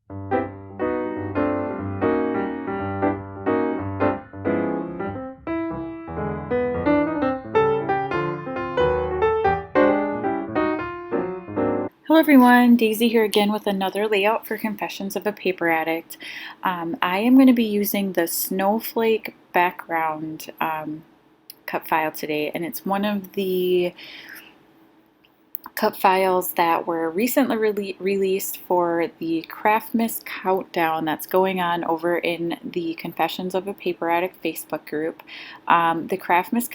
Hello everyone, Daisy here again with another layout for Confessions of a Paper Addict. I am going to be using the Snowflake background cut file today, and it's one of the cut files that were recently released for the Craftmas countdown that's going on over in the Confessions of a Paper Addict Facebook group. The Craftmas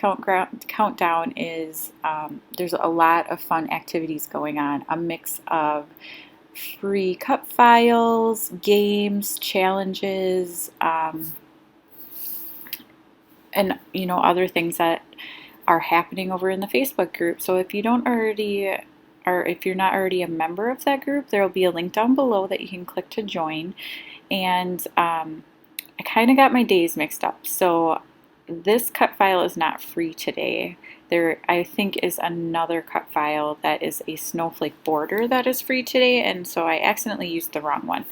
countdown is, there's a lot of fun activities going on, a mix of free cut files, games, challenges, and other things that are happening over in the Facebook group. So if you don't already, or if you're not already a member of that group, there will be a link down below that you can click to join. And I kind of got my days mixed up. So this cut file is not free today. There, I think, is another cut file that is a snowflake border that is free today, and so I accidentally used the wrong one.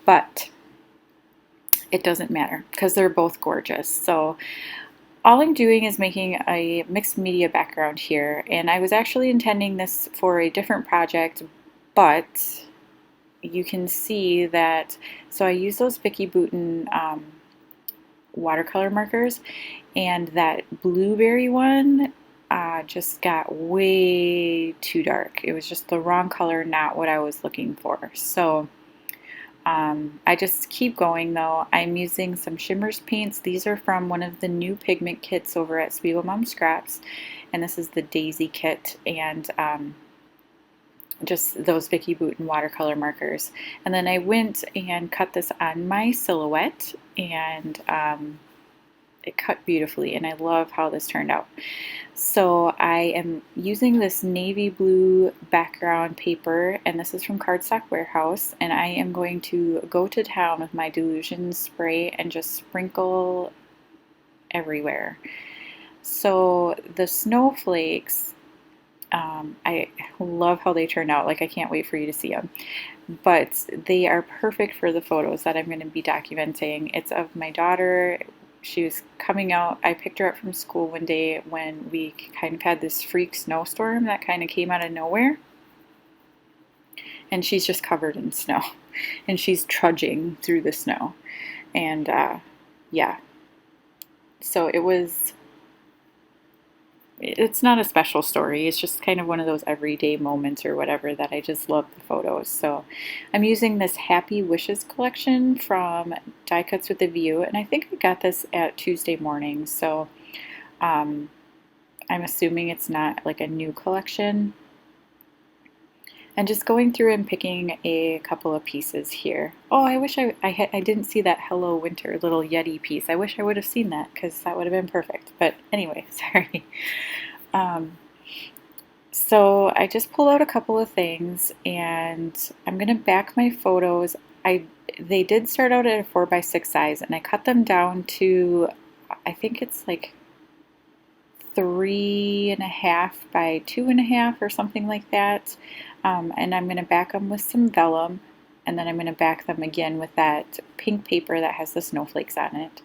But it doesn't matter because they're both gorgeous. So all I'm doing is making a mixed media background here, and I was actually intending this for a different project, but you can see that, so I use those Vicki Boutin watercolor markers, and that blueberry one just got way too dark. It was just the wrong color, not what I was looking for. So I just keep going though. I'm using some Shimmers paints. These are from one of the new pigment kits over at Sweet Mom Scraps, and this is the Daisy kit, and just those Vicki Boutin watercolor markers. And then I went and cut this on my silhouette, and it cut beautifully, and I love how this turned out. So I am using this navy blue background paper, and this is from Cardstock Warehouse, and I am going to go to town with my Delusion spray and just sprinkle everywhere. So the snowflakes, I love how they turned out. Like, I can't wait for you to see them. But they are perfect for the photos that I'm going to be documenting. It's of my daughter. She was coming out. I picked her up from school one day when we kind of had this freak snowstorm that kind of came out of nowhere. And she's just covered in snow. And she's trudging through the snow. And yeah. So it's not a special story. It's just kind of one of those everyday moments or whatever that I just love the photos. So I'm using this Happy Wishes collection from Die Cuts with a View, and I think I got this at Tuesday Morning. So I'm assuming it's not like a new collection. And just going through and picking a couple of pieces here. Oh, I wish I didn't see that Hello Winter little Yeti piece. I wish I would have seen that because that would have been perfect. But anyway, sorry. So I just pulled out a couple of things, and I'm going to back my photos. They did start out at a 4x6 size, and I cut them down to, I think it's like 3.5 by 2.5 or something like that. And I'm going to back them with some vellum, and then I'm going to back them again with that pink paper that has the snowflakes on it.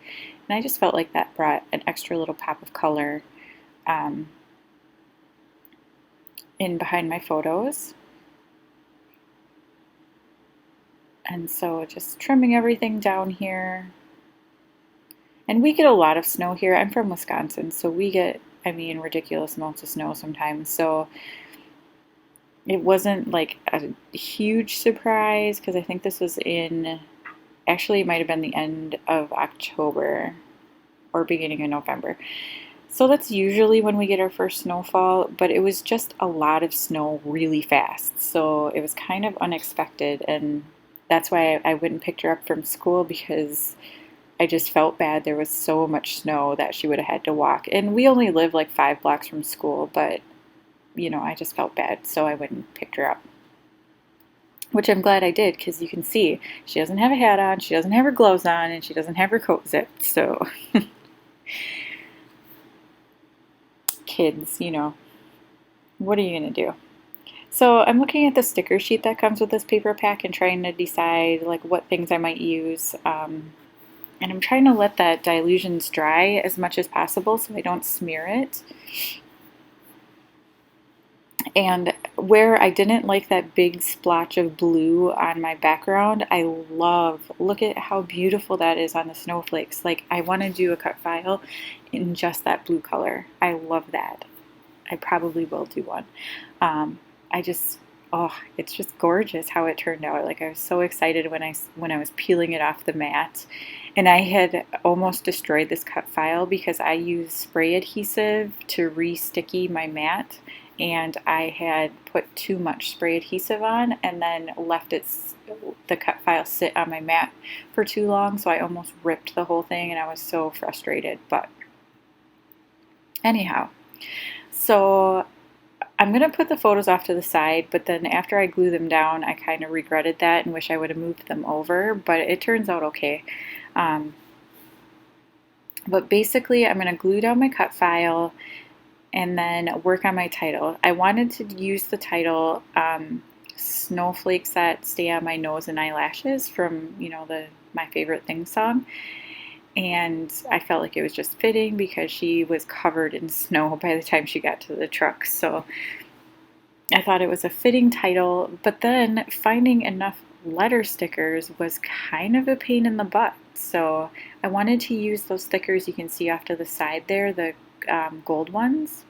And I just felt like that brought an extra little pop of color in behind my photos. And so just trimming everything down here. And we get a lot of snow here. I'm from Wisconsin, so we get, I mean, ridiculous amounts of snow sometimes. So it wasn't like a huge surprise because I think this was in, actually it might have been the end of October or beginning of November. So that's usually when we get our first snowfall, but it was just a lot of snow really fast. So it was kind of unexpected, and that's why I went and picked her up from school, because I just felt bad. There was so much snow that she would have had to walk. And we only live like 5 blocks from school, but I just felt bad, so I went and picked her up. Which I'm glad I did, because you can see she doesn't have a hat on, she doesn't have her gloves on, and she doesn't have her coat zipped. So kids, what are you going to do? So I'm looking at the sticker sheet that comes with this paper pack and trying to decide like what things I might use. And I'm trying to let that dilutions dry as much as possible so I don't smear it. And where I didn't like that big splotch of blue on my background, look at how beautiful that is on the snowflakes. Like I want to do a cut file in just that blue color. I love that. I probably will do one. Um, I just, oh, it's just gorgeous how it turned out. Like I was so excited when I was peeling it off the mat, and I had almost destroyed this cut file because I used spray adhesive to re-sticky my mat, and I had put too much spray adhesive on and then left the cut file sit on my mat for too long, so I almost ripped the whole thing, and I was so frustrated. But anyhow, so I'm going to put the photos off to the side, but then after I glue them down, I kind of regretted that and wish I would have moved them over, but it turns out okay. Um, but basically, I'm going to glue down my cut file and then work on my title. I wanted to use the title Snowflakes That Stay on My Nose and Eyelashes from, the My Favorite Thing song. And I felt like it was just fitting because she was covered in snow by the time she got to the truck. So I thought it was a fitting title, but then finding enough letter stickers was kind of a pain in the butt. So I wanted to use those stickers you can see off to the side there, the gold ones,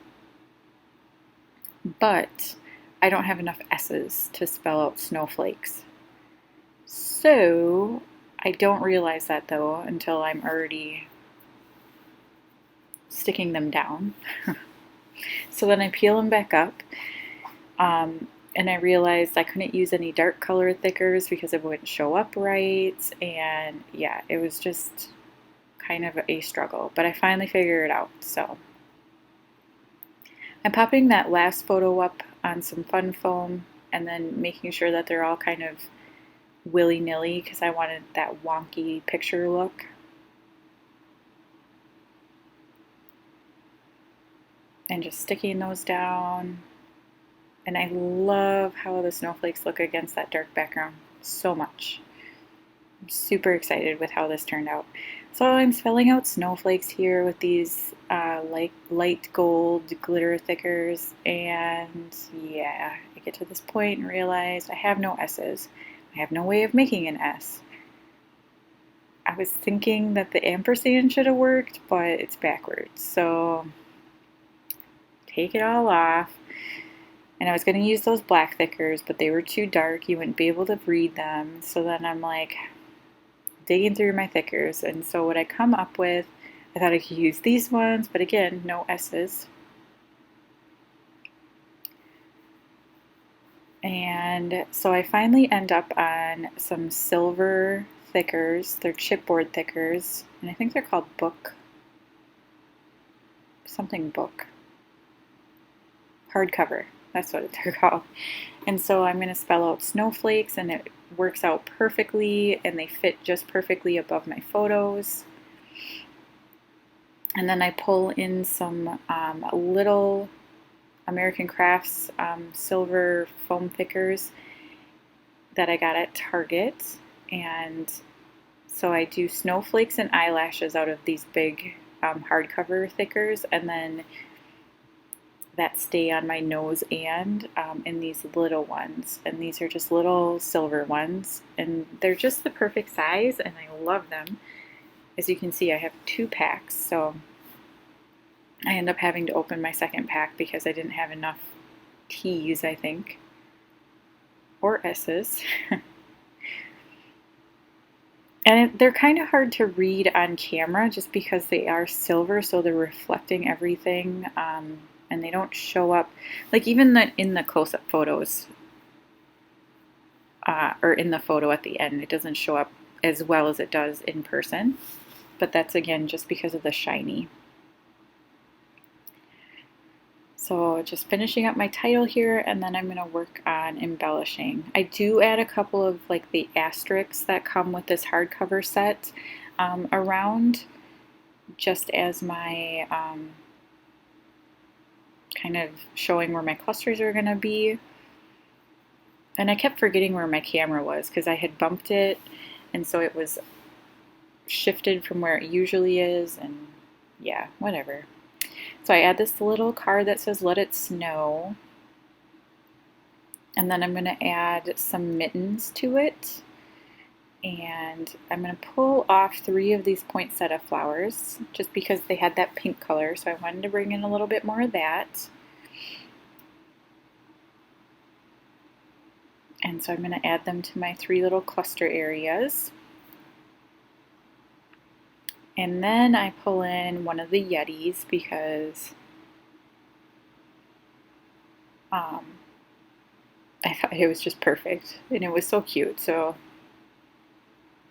but I don't have enough S's to spell out snowflakes. So I don't realize that though until I'm already sticking them down. So then I peel them back up. And I realized I couldn't use any dark color thickers because it wouldn't show up right. And yeah, it was just kind of a struggle, but I finally figured it out. So I'm popping that last photo up on some fun foam and then making sure that they're all kind of willy-nilly because I wanted that wonky picture look. And just sticking those down. And I love how the snowflakes look against that dark background so much. I'm super excited with how this turned out. So I'm filling out snowflakes here with these light gold glitter thickers, and yeah, I get to this point and realize I have no S's. I have no way of making an S. I was thinking that the ampersand should have worked, but it's backwards. So take it all off. And I was going to use those black thickers, but they were too dark. You wouldn't be able to read them. So then I'm like digging through my thickers. And so what I come up with, I thought I could use these ones, but again, no S's. And so I finally end up on some silver thickers. They're chipboard thickers. And I think they're called book. Hardcover. That's what they're called. And so I'm going to spell out snowflakes, and it works out perfectly, and they fit just perfectly above my photos. And then I pull in some little American Crafts silver foam thickers that I got at Target. And so I do snowflakes and eyelashes out of these big hardcover thickers, and then that stay on my nose and in these little ones. And these are just little silver ones, and they're just the perfect size, and I love them. As you can see, I have 2 packs, so I end up having to open my second pack because I didn't have enough T's, I think, or S's. And they're kind of hard to read on camera just because they are silver, so they're reflecting everything. And they don't show up, like even in the close-up photos, or in the photo at the end, it doesn't show up as well as it does in person. But that's again just because of the shiny. So just finishing up my title here, and then I'm going to work on embellishing. I do add a couple of like the asterisks that come with this hardcover set around, just as my kind of showing where my clusters are going to be. And I kept forgetting where my camera was because I had bumped it, and so it was shifted from where it usually is, and yeah, whatever. So I add this little card that says "Let It Snow," and then I'm going to add some mittens to it, and I'm going to pull off 3 of these poinsettia flowers just because they had that pink color, so I wanted to bring in a little bit more of that. And so I'm going to add them to my 3 little cluster areas. And then I pull in one of the Yetis because I thought it was just perfect and it was so cute. So,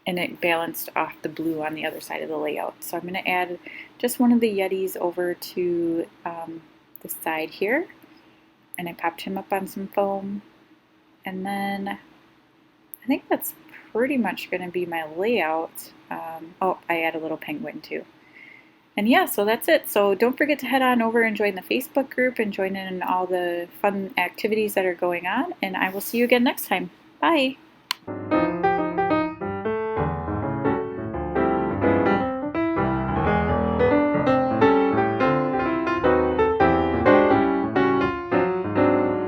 and it balanced off the blue on the other side of the layout. So I'm going to add just one of the Yetis over to the side here, and I popped him up on some foam. And then I think that's pretty much going to be my layout. Oh, I add a little penguin too. And yeah, so that's it. So don't forget to head on over and join the Facebook group and join in all the fun activities that are going on. And I will see you again next time. Bye.